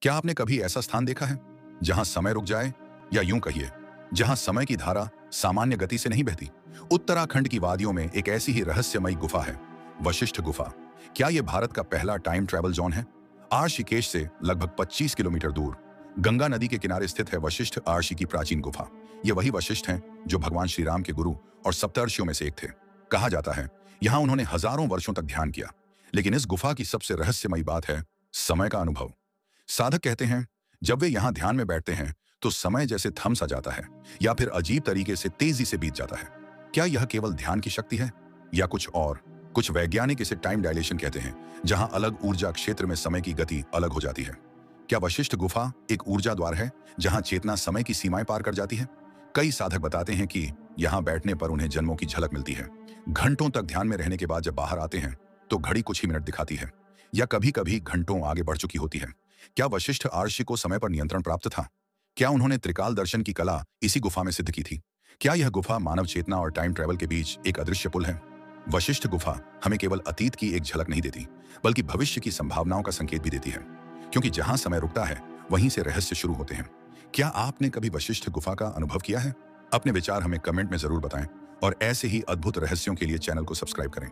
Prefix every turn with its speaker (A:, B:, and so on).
A: क्या आपने कभी ऐसा स्थान देखा है जहां समय रुक जाए, या यूं कहिए जहां समय की धारा सामान्य गति से नहीं बहती? उत्तराखंड की वादियों में एक ऐसी ही रहस्यमयी गुफा है, वशिष्ठ गुफा। क्या यह भारत का पहला टाइम ट्रैवल जोन है? ऋषिकेश से लगभग 25 किलोमीटर दूर गंगा नदी के किनारे स्थित है वशिष्ठ ऋषि की प्राचीन गुफा। ये वही वशिष्ठ हैं जो भगवान श्री राम के गुरु और सप्तर्षियों में से एक थे। कहा जाता है यहां उन्होंने हजारों वर्षों तक ध्यान किया। लेकिन इस गुफा की सबसे रहस्यमयी बात है समय का अनुभव। साधक कहते हैं जब वे यहां ध्यान में बैठते हैं तो समय जैसे थम सा जाता है, या फिर अजीब तरीके से तेजी से बीत जाता है। क्या यह केवल ध्यान की शक्ति है, या कुछ और? कुछ वैज्ञानिक इसे टाइम डायलेशन कहते हैं, जहां अलग ऊर्जा क्षेत्र में समय की गति अलग हो जाती है। क्या वशिष्ठ गुफा एक ऊर्जा द्वार है जहां चेतना समय की सीमाएं पार कर जाती है? कई साधक बताते हैं कि यहां बैठने पर उन्हें जन्मों की झलक मिलती है। घंटों तक ध्यान में रहने के बाद जब बाहर आते हैं तो घड़ी कुछ ही मिनट दिखाती है, या कभी कभी घंटों आगे बढ़ चुकी होती है। क्या वशिष्ठ ऋषि को समय पर नियंत्रण प्राप्त था? क्या उन्होंने त्रिकाल दर्शन की कला इसी गुफा में सिद्ध की थी? क्या यह गुफा मानव चेतना और टाइम ट्रैवल के बीच एक अदृश्य पुल है? वशिष्ठ गुफा हमें केवल अतीत की एक झलक नहीं देती, बल्कि भविष्य की संभावनाओं का संकेत भी देती है। क्योंकि जहां समय रुकता है वहीं से रहस्य शुरू होते हैं। क्या आपने कभी वशिष्ठ गुफा का अनुभव किया है? अपने विचार हमें कमेंट में जरूर बताएं, और ऐसे ही अद्भुत रहस्यों के लिए चैनल को सब्सक्राइब करें।